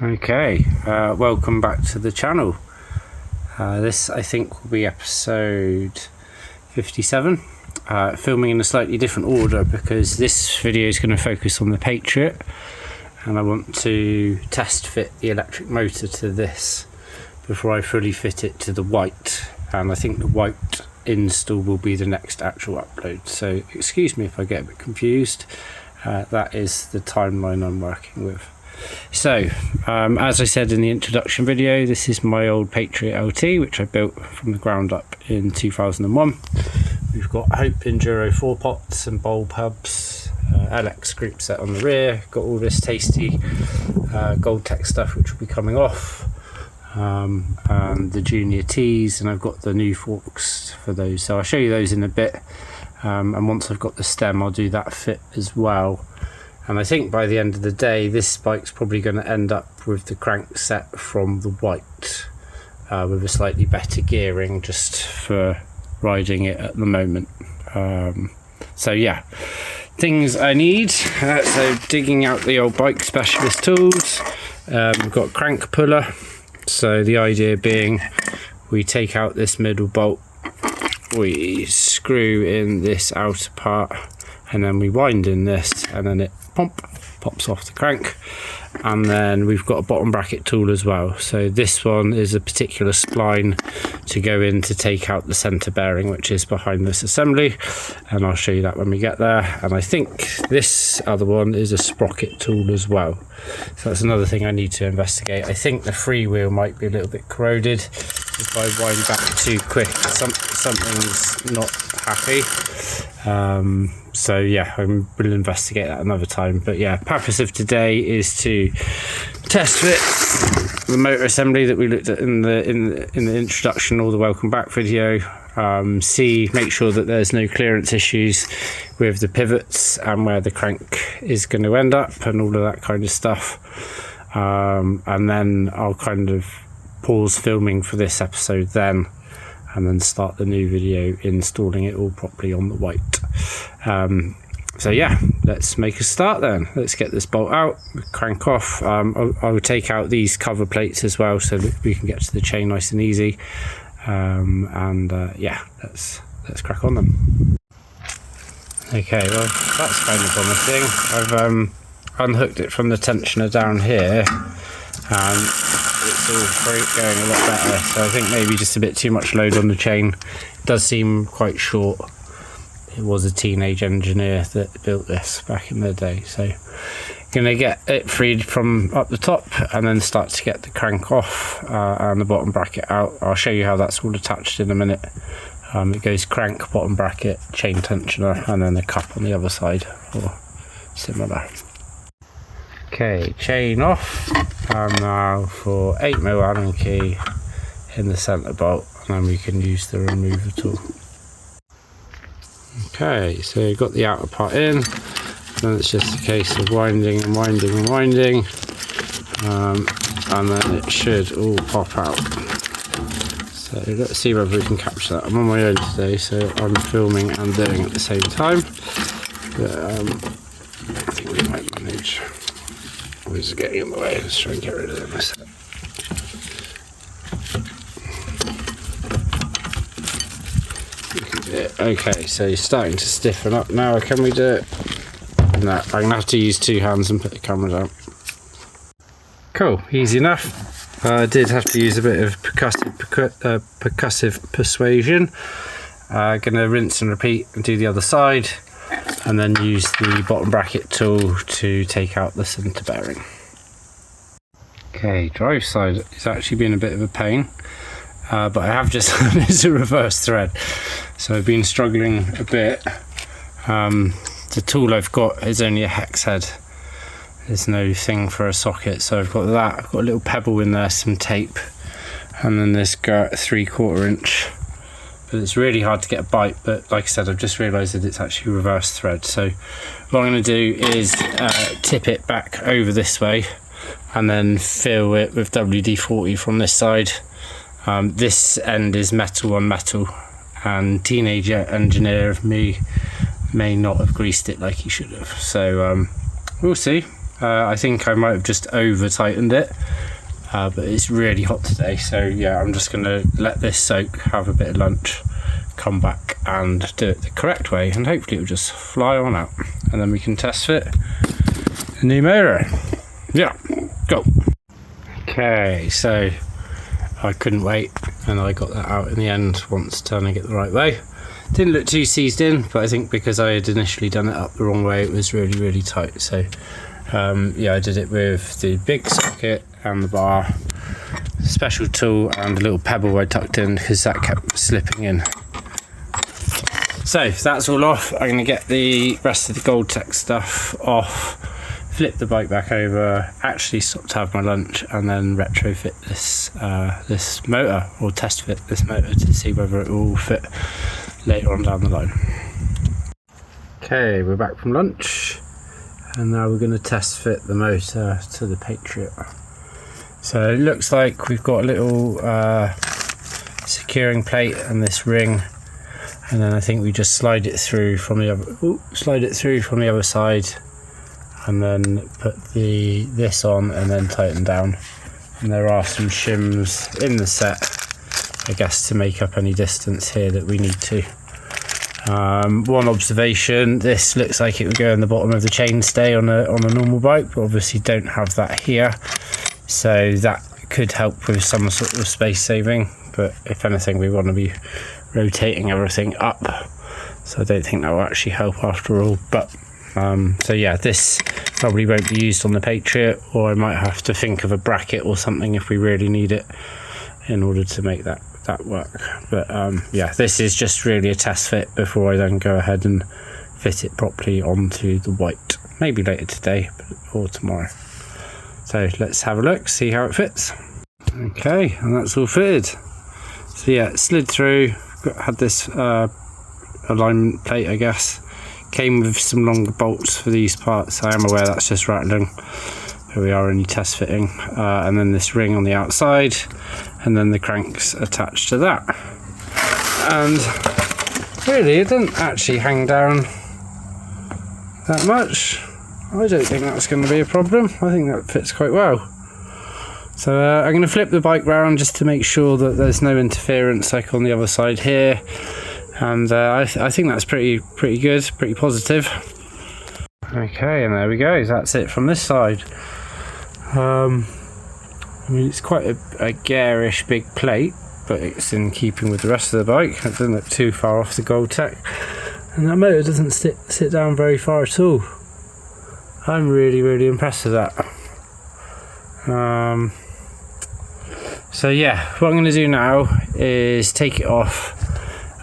Okay, welcome back to the channel. This I think will be episode 57, filming in a slightly different order because this video is going to focus on the Patriot and I want to test fit the electric motor to this before I fully fit it to the white, and I think the white install will be the next actual upload, so excuse me if I get a bit confused. That is the timeline I'm working with. So, as I said in the introduction video, this is my old Patriot LT, which I built from the ground up in 2001. We've got Hope Enduro 4 pots and bulb hubs, LX group set on the rear, got all this tasty Gold Tech stuff which will be coming off, and the Junior T's, and I've got the new forks for those, so I'll show you those in a bit, and once I've got the stem I'll do that fit as well. And I think by the end of the day, this bike's probably going to end up with the crank set from the white, with a slightly better gearing just for riding it at the moment. So yeah, things I need. So digging out the old bike specialist tools. We've got crank puller. So the idea being we take out this middle bolt, we screw in this outer part, and then we wind in this, and then it pops off the crank. And then we've got a bottom bracket tool as well. So this one is a particular spline to go in to take out the center bearing, which is behind this assembly, and I'll show you that when we get there. And I think this other one is a sprocket tool as well, so that's another thing I need to investigate. I think the freewheel might be a little bit corroded. If I wind back too quick, something's not happy. So yeah, I will investigate that another time. But yeah, purpose of today is to test fit the motor assembly that we looked at in the introduction or the welcome back video. Make sure that there's no clearance issues with the pivots and where the crank is going to end up and all of that kind of stuff. And then I'll kind of pause filming for this episode then, and then start the new video installing it all properly on the white. So yeah, let's make a start then. Let's get this bolt out, crank off. I will take out these cover plates as well so that we can get to the chain nice and easy. Yeah, let's crack on them. Okay, well that's kind of promising. I've unhooked it from the tensioner down here, and it's all going a lot better. So I think maybe just a bit too much load on the chain. It does seem quite short. It was a teenage engineer that built this back in the day. So gonna get it freed from up the top and then start to get the crank off and the bottom bracket out. I'll show you how that's all attached in a minute. It goes crank, bottom bracket, chain tensioner, and then the cup on the other side or similar. Okay, chain off, and now for 8mm Allen key in the centre bolt, and then we can use the remover tool. Okay, so you've got the outer part in, then it's just a case of winding and winding and winding, and then it should all pop out. So let's see whether we can capture that. I'm on my own today, so I'm filming and doing at the same time, but I think we might manage. This is getting in the way. Let's try and get rid of this. Okay, so you're starting to stiffen up now. Can we do it? No, I'm going to have to use two hands and put the camera down. Cool, easy enough. I did have to use a bit of percussive persuasion. Going to rinse and repeat and do the other side, and then use the bottom bracket tool to take out the centre bearing. Okay, drive side is actually been a bit of a pain, but I have just it's a reverse thread, so I've been struggling a bit. The tool I've got is only a hex head. There's no thing for a socket, so I've got that. I've got a little pebble in there, some tape, and then this 3/4 inch. But it's really hard to get a bite, but like I said, I've just realised that it's actually reverse thread. So what I'm going to do is tip it back over this way and then fill it with WD-40 from this side. This end is metal on metal, and teenage engineer of me may not have greased it like he should have. So we'll see. I think I might have just over tightened it, but it's really hot today, so yeah, I'm just gonna let this soak, have a bit of lunch, come back and do it the correct way, and hopefully it'll just fly on out, and then we can test fit the new motor. Yeah, go. Okay, so I couldn't wait, and I got that out in the end once turning it the right way. Didn't look too seized in, but I think because I had initially done it up the wrong way, it was really tight. So yeah, I did it with the big socket and the bar, special tool and a little pebble I tucked in because that kept slipping in. So that's all off. I'm going to get the rest of the Gold Tech stuff off, flip the bike back over, actually stop to have my lunch, and then retrofit this this motor, or test fit this motor to see whether it will fit later on down the line. Okay, we're back from lunch, and now we're going to test fit the motor to the Patriot. So it looks like we've got a little securing plate and this ring, and then I think we just slide it through from the other side, and then put this on and then tighten down. And there are some shims in the set, I guess, to make up any distance here that we need to. One observation, this looks like it would go in the bottom of the chainstay on a normal bike, but obviously don't have that here, so that could help with some sort of space saving, but if anything we want to be rotating everything up, so I don't think that will actually help after all. But so yeah, this probably won't be used on the Patriot, or I might have to think of a bracket or something if we really need it in order to make that work. But yeah, this is just really a test fit before I then go ahead and fit it properly onto the white, maybe later today or tomorrow. So let's have a look, see how it fits. Okay, and that's all fitted. So yeah, it slid through, had this alignment plate, I guess. Came with some longer bolts for these parts. I am aware that's just rattling, but we are only test fitting. And then this ring on the outside, and then the cranks attached to that. And really, it didn't actually hang down that much. I don't think that's going to be a problem. I think that fits quite well. So I'm going to flip the bike round just to make sure that there's no interference like on the other side here. And I think that's pretty good, pretty positive. Okay, and there we go. That's it from this side. I mean, it's quite a garish big plate, but it's in keeping with the rest of the bike. It doesn't look too far off the Gold Tech, and that motor doesn't sit down very far at all. I'm really impressed with that. So yeah, what I'm going to do now is take it off.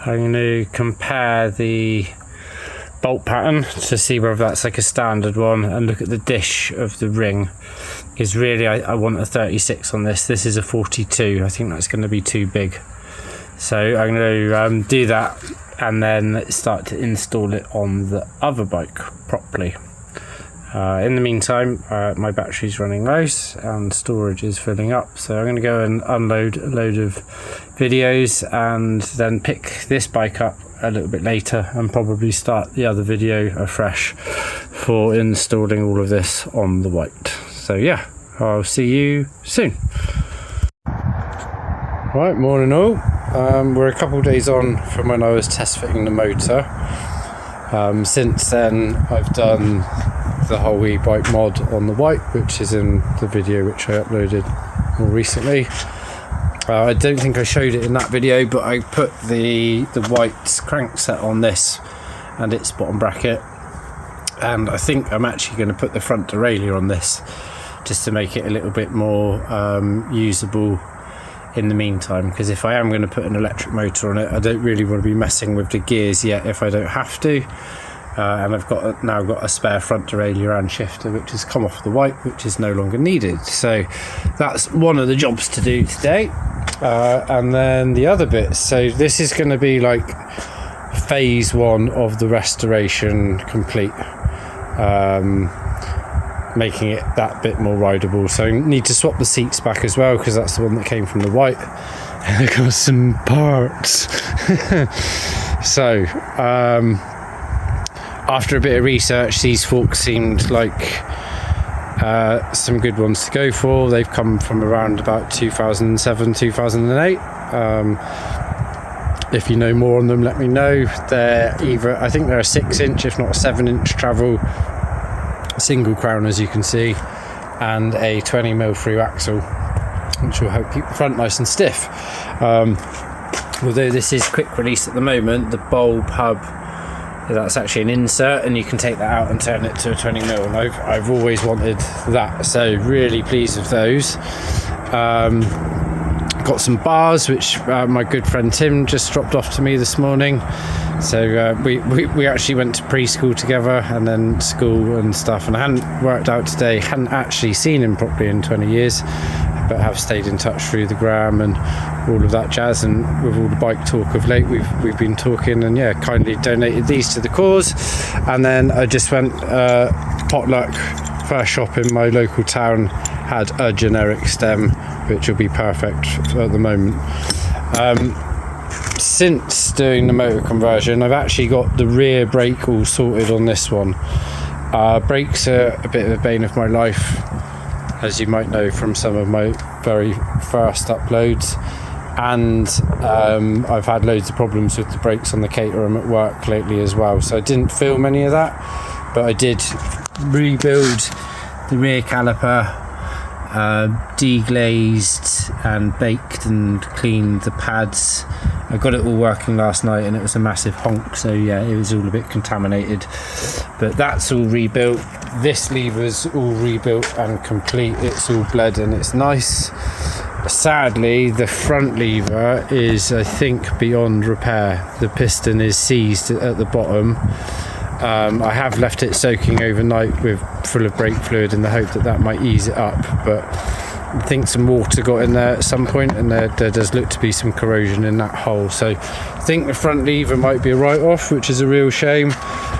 I'm going to compare the bolt pattern to see whether that's like a standard one, and look at the dish of the ring. Because really I want a 36 on this. This is a 42. I think that's going to be too big. So I'm going to do that and then start to install it on the other bike properly. In the meantime, my battery's running low and storage is filling up, so I'm going to go and unload a load of videos and then pick this bike up a little bit later and probably start the other video afresh for installing all of this on the white. So yeah, I'll see you soon. Right, morning all. We're a couple of days on from when I was test fitting the motor. Since then I've done the whole e-bike mod on the white, which is in the video which I uploaded more recently. I don't think I showed it in that video, but I put the white crankset on this and its bottom bracket, and I think I'm actually going to put the front derailleur on this just to make it a little bit more usable in the meantime, because if I am going to put an electric motor on it, I don't really want to be messing with the gears yet if I don't have to. And I've now got a spare front derailleur and shifter which has come off the white, which is no longer needed. So that's one of the jobs to do today. And then the other bits, so this is going to be like phase one of the restoration complete, making it that bit more rideable. So I need to swap the seats back as well, because that's the one that came from the white. And I've got some parts. So after a bit of research, these forks seemed like some good ones to go for. They've come from around about 2007, 2008. If you know more on them, let me know. They're either, I think they're a 6-inch, if not a 7-inch travel, single crown as you can see, and a 20mm through axle, which will help keep the front nice and stiff. Although this is quick release at the moment, the bulb hub, that's actually an insert, and you can take that out and turn it to a 20mm, and I've always wanted that, so really pleased with those. Got some bars which my good friend Tim just dropped off to me this morning. So we actually went to preschool together and then school and stuff, and I hadn't worked out today, hadn't actually seen him properly in 20 years, but have stayed in touch through the gram and all of that jazz. And with all the bike talk of late, we've been talking, and yeah, kindly donated these to the cause. And then I just went potluck, first shop in my local town had a generic stem, which will be perfect at the moment. Since doing the motor conversion, I've actually got the rear brake all sorted on this one. Brakes are a bit of a bane of my life, as you might know from some of my very first uploads, and I've had loads of problems with the brakes on the Caterham at work lately as well, so I didn't film any of that, but I did rebuild the rear caliper, deglazed and baked and cleaned the pads. I got it all working last night and it was a massive honk, so yeah, it was all a bit contaminated, but that's all rebuilt. This lever's all rebuilt and complete, it's all bled and it's nice. Sadly, the front lever is, I think, beyond repair. The piston is seized at the bottom. I have left it soaking overnight full of brake fluid in the hope that might ease it up, but I think some water got in there at some point, and there does look to be some corrosion in that hole. So I think the front lever might be a write-off, which is a real shame,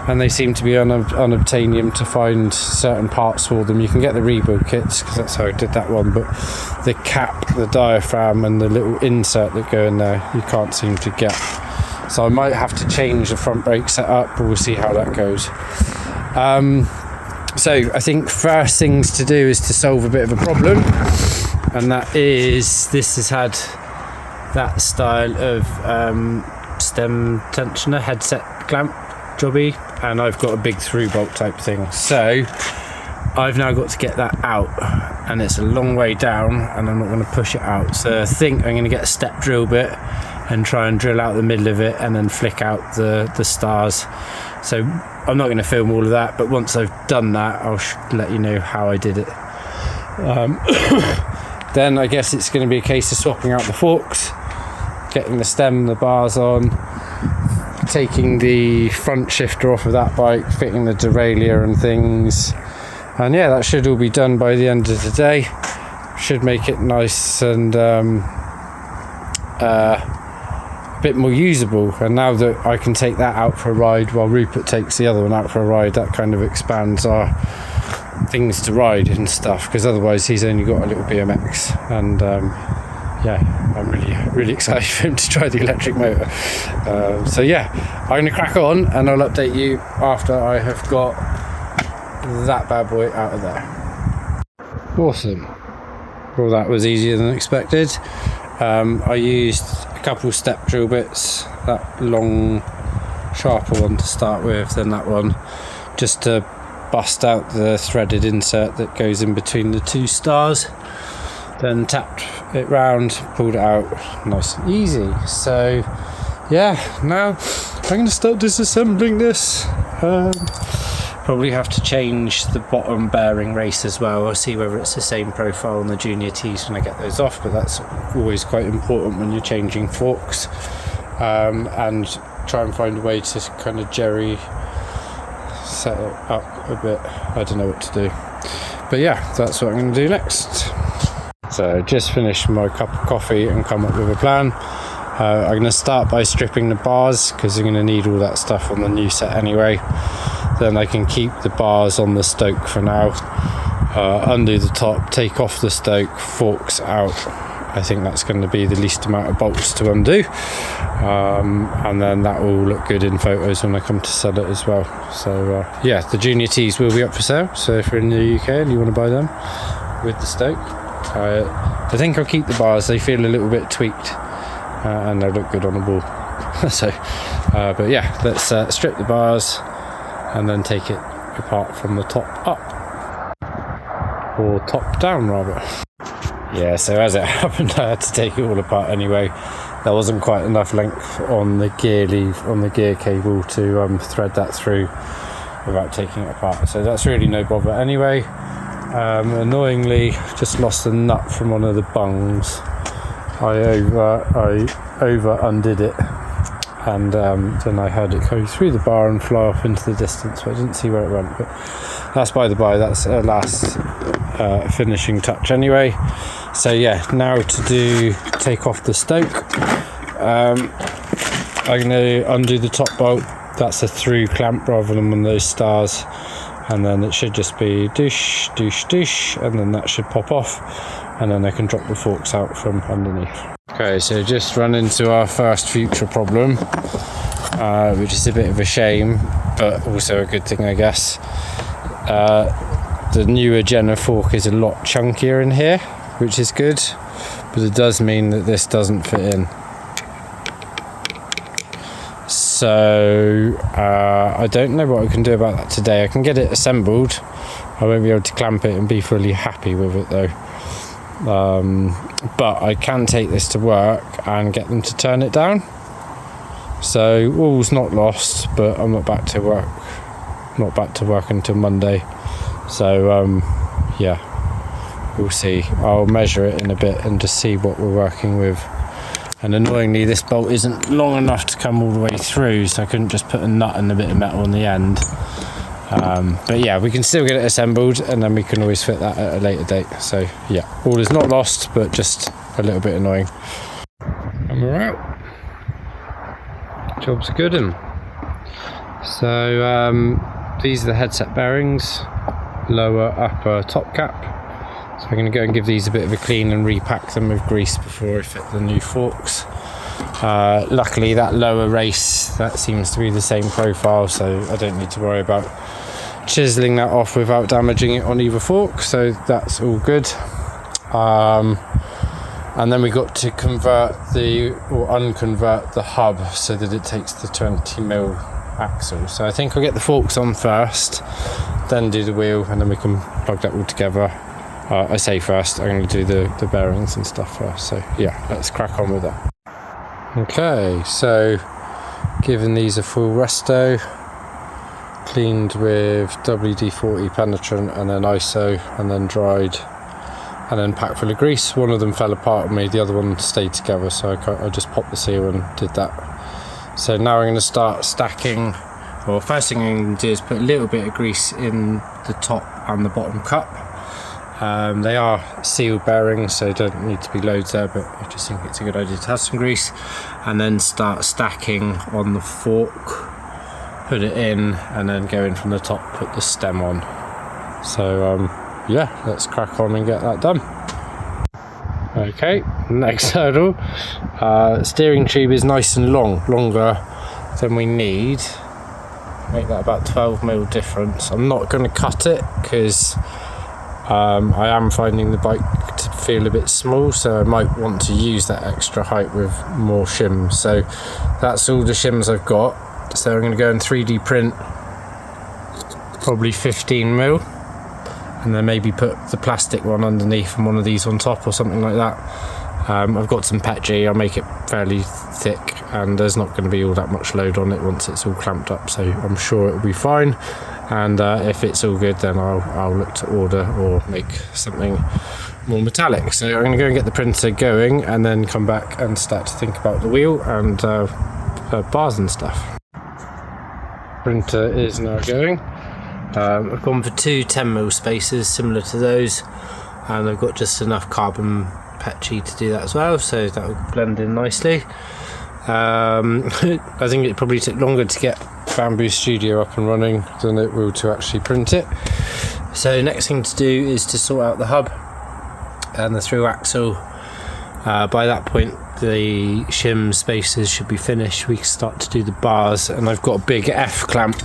and they seem to be unobtainium to find certain parts for them. You can get the rebuild kits, because that's how I did that one, but the cap, the diaphragm and the little insert that go in there, you can't seem to get. So I might have to change the front brake setup, but we'll see how that goes. So I think first things to do is to solve a bit of a problem, and that is, this has had that style of stem tensioner headset clamp jobby, and I've got a big through bolt type thing, so I've now got to get that out, and it's a long way down and I'm not going to push it out, so I think I'm going to get a step drill bit and try and drill out the middle of it and then flick out the stars. So I'm not going to film all of that, but once I've done that, I'll let you know how I did it. Then I guess it's going to be a case of swapping out the forks, getting the stem, the bars on, taking the front shifter off of that bike, fitting the derailleur and things, and yeah, that should all be done by the end of the day. Should make it nice and a bit more usable. And now that I can take that out for a ride while Rupert takes the other one out for a ride, that kind of expands our things to ride and stuff, because otherwise he's only got a little BMX, and yeah, I'm really excited for him to try the electric motor. So yeah, I'm going to crack on and I'll update you after I have got that bad boy out of there. Awesome. Well, that was easier than expected. I used a couple step drill bits, that long sharper one to start with, then that one, just to bust out the threaded insert that goes in between the two stars, then tapped it round, pulled it out, nice and easy. So yeah, now I'm going to start disassembling this. Probably have to change the bottom bearing race as well. I'll see whether it's the same profile on the Junior T's when I get those off, but that's always quite important when you're changing forks, and try and find a way to kind of jerry set it up a bit. I don't know what to do, but yeah, that's what I'm going to do next. So just finished my cup of coffee and come up with a plan. I'm going to start by stripping the bars, because I'm going to need all that stuff on the new set anyway. Then I can keep the bars on the stoke for now, undo the top, take off the stoke, forks out, I think that's going to be the least amount of bolts to undo, and then that will look good in photos when I come to sell it as well. So yeah, the Junior Tees will be up for sale, so if you're in the UK and you want to buy them with the stoke, I think I'll keep the bars. They feel a little bit tweaked, and they look good on the wall. So but yeah, let's strip the bars and then take it apart from the top up, or top down rather. Yeah, so as it happened, I had to take it all apart anyway. There wasn't quite enough length on the gear lead, on the gear cable, to thread that through without taking it apart. So that's really no bother anyway. Annoyingly, just lost a nut from one of the bungs. I over undid it, and then I heard it go through the bar and fly off into the distance, but I didn't see where it went. But that's by the by, that's a last finishing touch anyway. So yeah, now to take off the stoke, I'm going to undo the top bolt. That's a through clamp rather than one of those stars, and then it should just be doosh, doosh, doosh, and then that should pop off, and then I can drop the forks out from underneath. Okay, so just run into our first future problem, which is a bit of a shame, but also a good thing, I guess. The newer Jenna fork is a lot chunkier in here, which is good, but it does mean that this doesn't fit in. So I don't know what I can do about that today. I can get it assembled. I won't be able to clamp it and be fully happy with it though. But I can take this to work and get them to turn it down. So all's not lost, but I'm not back to work. Not back to work until Monday. So yeah, we'll see. I'll measure it in a bit and just see what we're working with. And annoyingly, this bolt isn't long enough to come all the way through, so I couldn't just put a nut and a bit of metal on the end. But yeah, we can still get it assembled, and then we can always fit that at a later date. So yeah, all is not lost, but just a little bit annoying. And we're out. Job's good. So these are the headset bearings, lower, upper, top cap. So I'm going to go and give these a bit of a clean and repack them with grease before I fit the new forks. Luckily that lower race, that seems to be the same profile, so I don't need to worry about chiseling that off without damaging it on either fork, so that's all good. And then we got to unconvert the hub so that it takes the 20mm axle. So I think I'll get the forks on first, then do the wheel, and then we can plug that all together. I say first, I'm going to do the bearings and stuff first. So yeah, let's crack on with that. Okay, so giving these a full resto, cleaned with WD-40 penetrant and then ISO, and then dried, and then packed full of grease. One of them fell apart on me, the other one stayed together, so I just popped the seal and did that. So now I'm going to start stacking. Well, first thing I'm going to do is put a little bit of grease in the top and the bottom cup. They are sealed bearings, so don't need to be loads there, but I just think it's a good idea to have some grease. And then start stacking on the fork, put it in, and then go in from the top, put the stem on. So yeah, let's crack on and get that done. Okay, next hurdle. Steering tube is nice and longer than we need. Make that about 12mm difference. I'm not going to cut it because I am finding the bike to feel a bit small, so I might want to use that extra height with more shims. So that's all the shims I've got. So I'm going to go and 3D print probably 15mm, and then maybe put the plastic one underneath and one of these on top or something like that. I've got some Pt.1, I'll make it fairly thick, and there's not going to be all that much load on it once it's all clamped up, so I'm sure it'll be fine. And if it's all good, then I'll look to order or make something more metallic. So I'm going to go and get the printer going, and then come back and start to think about the wheel and bars and stuff. Printer is now going. I've gone for two 10mm spacers similar to those, and I've got just enough carbon patchy to do that as well, so that will blend in nicely. I think it probably took longer to get Bamboo Studio up and running than it will to actually print it. So next thing to do is to sort out the hub and the through axle. By that point the shim spacers should be finished. We can start to do the bars, and I've got a big F clamp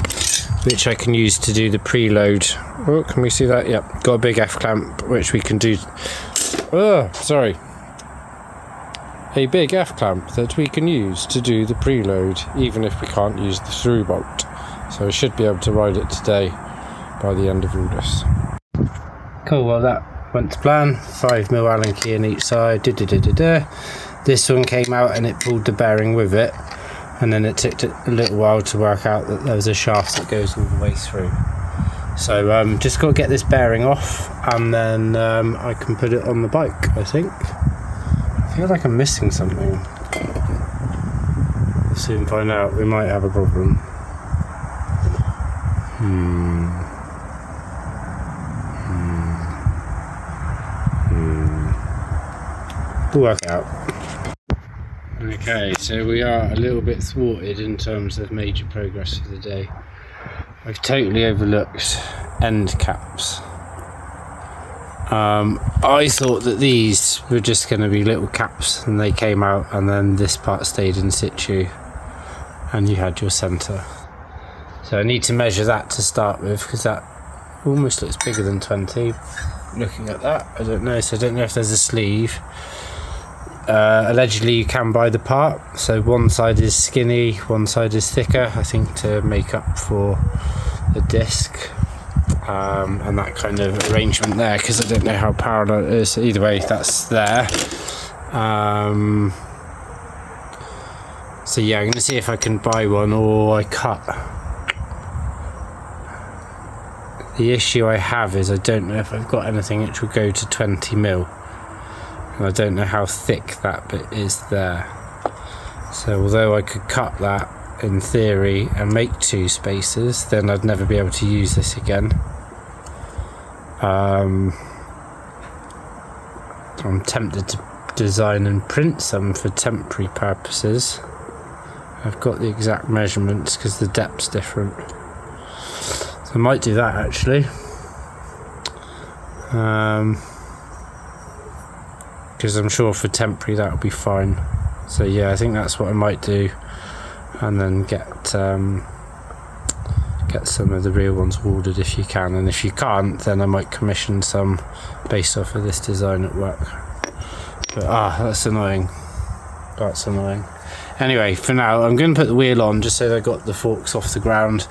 which I can use to do the preload. Oh, can we see that? Yep, got a big F clamp which we can do. Oh, sorry. A big F clamp that we can use to do the preload, even if we can't use the through bolt. So I should be able to ride it today by the end of August. Cool, well that went to plan. 5mm Allen key in each side. This one came out and it pulled the bearing with it, and then it took a little while to work out that there was a shaft that goes all the way through. So just got to get this bearing off, and then I can put it on the bike, I think. I feel like I'm missing something. We'll soon find out. We might have a problem. We'll work it out. Okay, so we are a little bit thwarted in terms of major progress for the day. I've totally overlooked end caps. I thought that these were just going to be little caps, and they came out, and then this part stayed in situ and you had your centre. So I need to measure that to start with, because that almost looks bigger than 20 looking at that. I don't know, so I don't know if there's a sleeve. Allegedly you can buy the part, so one side is skinny, one side is thicker, I think to make up for the disc, and that kind of arrangement there, because I don't know how parallel it is. Either way, that's there. So yeah, I'm going to see if I can buy one or I cut. The issue I have is I don't know if I've got anything which will go to 20mm. And I don't know how thick that bit is there. So although I could cut that in theory and make 2 spacers, then I'd never be able to use this again. I'm tempted to design and print some for temporary purposes. I've got the exact measurements because the depth's different. So I might do that actually. Because I'm sure for temporary that will be fine. So yeah, I think that's what I might do, and then get some of the real ones ordered if you can, and if you can't, then I might commission some based off of this design at work. But that's annoying. That's annoying. Anyway, for now I'm going to put the wheel on just so I got the forks off the ground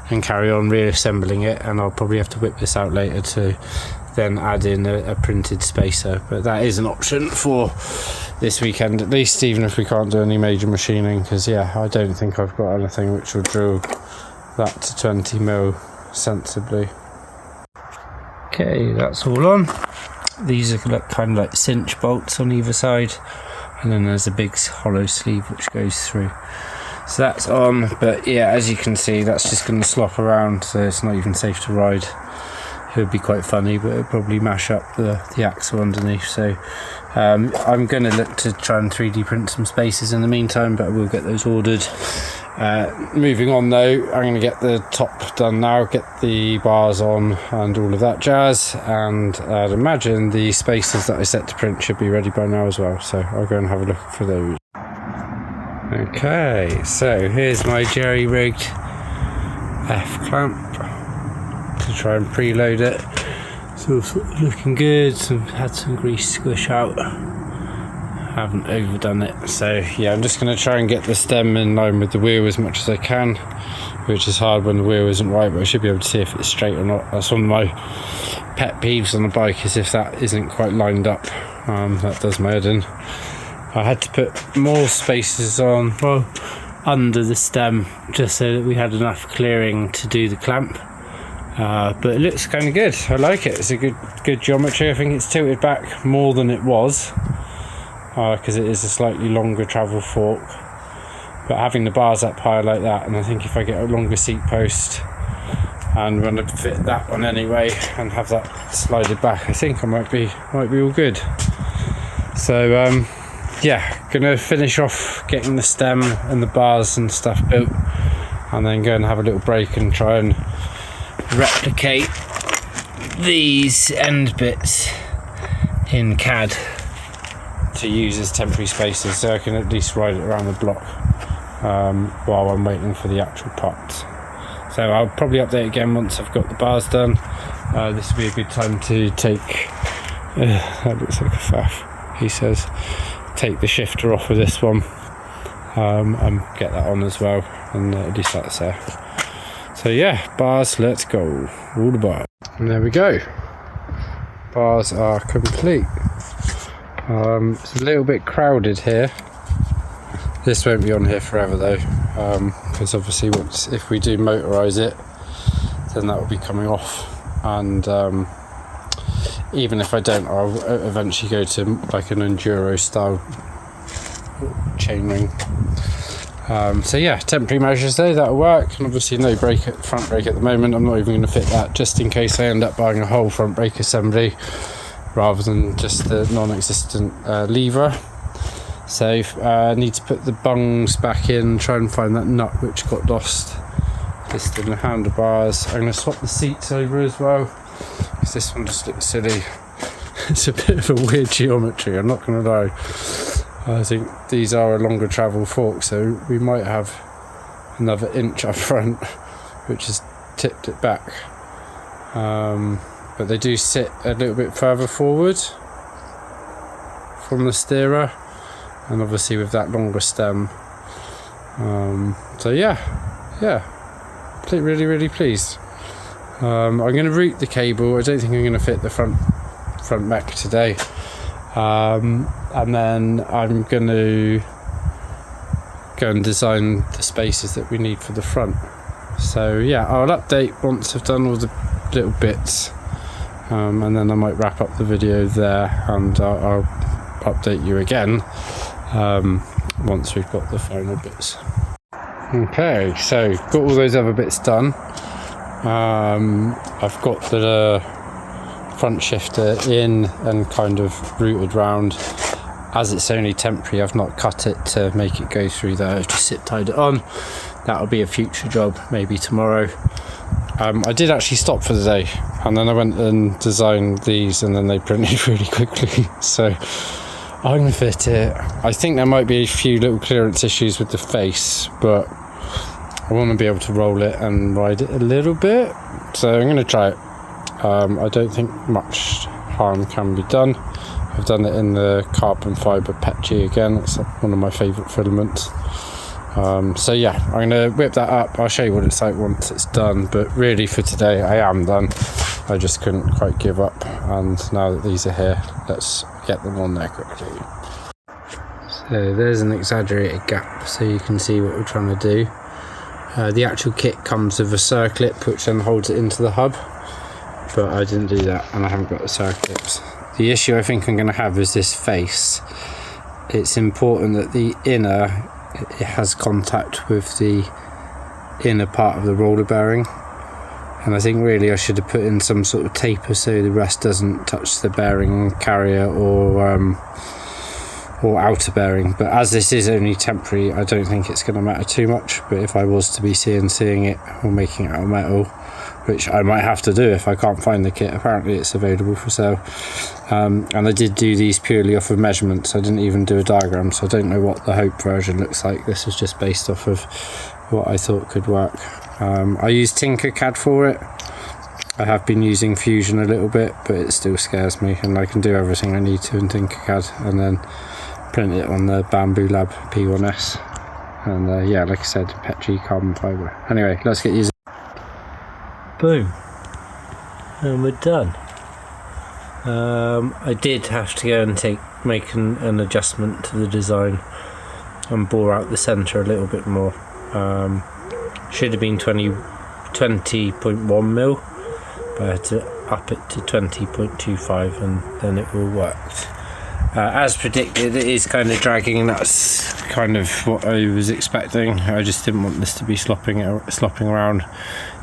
and carry on reassembling it, and I'll probably have to whip this out later to then add in a printed spacer, but that is an option for this weekend at least, even if we can't do any major machining, because yeah, I don't think I've got anything which will drill that to 20mm sensibly. Okay, that's all on. These are kind of like cinch bolts on either side, and then there's a big hollow sleeve which goes through. So that's on, but yeah, as you can see, that's just going to slop around, so it's not even safe to ride. It would be quite funny, but it would probably mash up the axle underneath. So I'm going to look to try and 3D print some spacers in the meantime, but I will get those ordered. Moving on though, I'm going to get the top done now, get the bars on and all of that jazz, and I'd imagine the spacers that I set to print should be ready by now as well, so I'll go and have a look for those. Okay, so here's my jerry-rigged F clamp to try and preload it. So sort of looking good. Had some grease squish out. Haven't overdone it. So yeah, I'm just going to try and get the stem in line with the wheel as much as I can, which is hard when the wheel isn't right, but I should be able to see if it's straight or not. That's one of my pet peeves on the bike, is if that isn't quite lined up. That does my head in. I had to put more spacers on, well, under the stem, just so that we had enough clearing to do the clamp. But it looks kind of good. I like it. It's a good geometry. I think it's tilted back more than it was, because it is a slightly longer travel fork. But having the bars up high like that, and I think if I get a longer seat post and run to fit that one anyway and have that slided back, I think I might be all good. So yeah, gonna finish off getting the stem and the bars and stuff built, and then go and have a little break and try and replicate these end bits in CAD to use as temporary spaces, so I can at least ride it around the block while I'm waiting for the actual parts. So I'll probably update again once I've got the bars done. This will be a good time to take that looks like a faff, he says, take the shifter off of this one and get that on as well, and at least that's there. So yeah, bars, let's go. All the bars. And there we go. Bars are complete. It's a little bit crowded here. This won't be on here forever though, because obviously if we do motorise it, then that will be coming off, and even if I don't, I'll eventually go to like an enduro style chainring. So yeah, temporary measures there, that'll work. And obviously no front brake at the moment. I'm not even going to fit that, just in case I end up buying a whole front brake assembly rather than just the non-existent lever. So I need to put the bungs back in, try and find that nut which got lost just in the handlebars. I'm going to swap the seats over as well, because this one just looks silly. It's a bit of a weird geometry, I'm not going to lie. I think these are a longer travel fork, so we might have another inch up front, which has tipped it back. But they do sit a little bit further forward from the steerer, and obviously with that longer stem. So yeah, really pleased. I'm going to route the cable. I don't think I'm going to fit the front mech today. And then I'm going to go and design the spaces that we need for the front. So yeah, I'll update once I've done all the little bits, and then I might wrap up the video there, and I'll update you again once we've got the final bits. Okay, so got all those other bits done. I've got the front shifter in and kind of routed round. As it's only temporary, I've not cut it to make it go through there, I've just tied it on. That'll be a future job, maybe tomorrow. I did actually stop for the day, and then I went and designed these, and then they printed really quickly, so I'm going to fit it. I think there might be a few little clearance issues with the face, but I want to be able to roll it and ride it a little bit, so I'm going to try it. I don't think much harm can be done. I've done it in the carbon fibre Patriot again. It's one of my favourite filaments. So yeah, I'm going to whip that up. I'll show you what it's like once it's done, but really for today I am done. I just couldn't quite give up, and now that these are here, let's get them on there quickly. So there's an exaggerated gap so you can see what we're trying to do. The actual kit comes with a circlip which then holds it into the hub, but I didn't do that and I haven't got the circlips. The issue I think I'm going to have is this face. It's important that the inner, it has contact with the inner part of the roller bearing, and I think really I should have put in some sort of taper so the rest doesn't touch the bearing carrier or outer bearing. But as this is only temporary, I don't think it's going to matter too much. But if I was to be CNCing it or making it out of metal, which I might have to do if I can't find the kit, apparently it's available for sale, and I did do these purely off of measurements. I didn't even do a diagram, so I don't know what the Hope version looks like. This is just based off of what I thought could work. I used Tinkercad for it. I have been using Fusion a little bit, but it still scares me, and I can do everything I need to in Tinkercad and then print it on the Bamboo Lab P1S. And yeah, like I said, Petri carbon fibre. Anyway, let's get using. Boom, and we're done. I did have to go and make an adjustment to the design and bore out the centre a little bit more. Should have been 20.1 mil, but I had to up it to 20.25, and then it all worked. As predicted, it is kind of dragging, and that's kind of what I was expecting. I just didn't want this to be slopping around.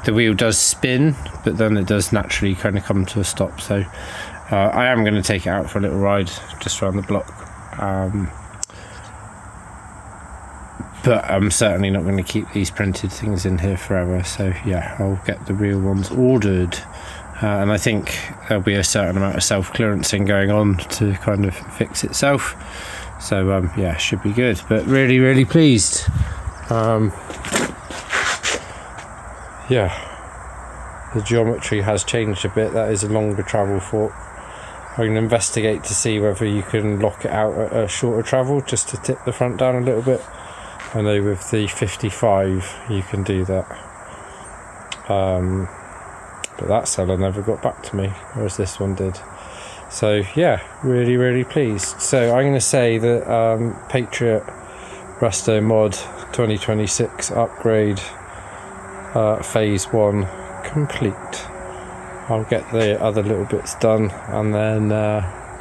The wheel does spin, but then it does naturally kind of come to a stop. So I am going to take it out for a little ride just around the block. But I'm certainly not going to keep these printed things in here forever. So yeah, I'll get the real ones ordered and I think there'll be a certain amount of self-clearancing going on to kind of fix itself. So yeah, should be good, but really pleased. Yeah, the geometry has changed a bit. That is a longer travel fork. I'm going to investigate to see whether you can lock it out at a shorter travel just to tip the front down a little bit. I know with the 55 you can do that, but that seller never got back to me, whereas this one did. So yeah, really pleased. So I'm going to say that Patriot Restomod 2026 upgrade phase 1 complete. I'll get the other little bits done, and then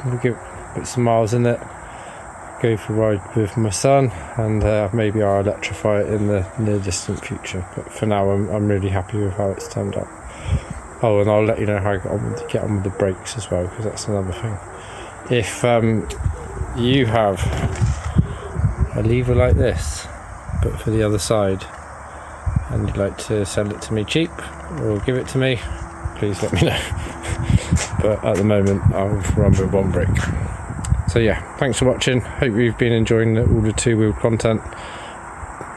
we'll put some miles in it, go for a ride with my son, and maybe I'll electrify it in the near distant future. But for now I'm really happy with how it's turned out. Oh, and I'll let you know how I get on with the brakes as well, because that's another thing. If you have a lever like this but for the other side, and you'd like to sell it to me cheap or give it to me, please let me know. But at the moment I'll run with one brake. So yeah, thanks for watching. Hope you've been enjoying all the two-wheel content.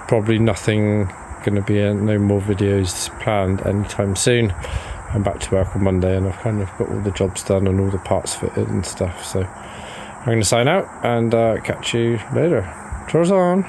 Probably nothing going to be no more videos planned anytime soon. I'm back to work on Monday, and I've kind of got all the jobs done and all the parts fitted and stuff. So I'm going to sign out and catch you later. Cheers on.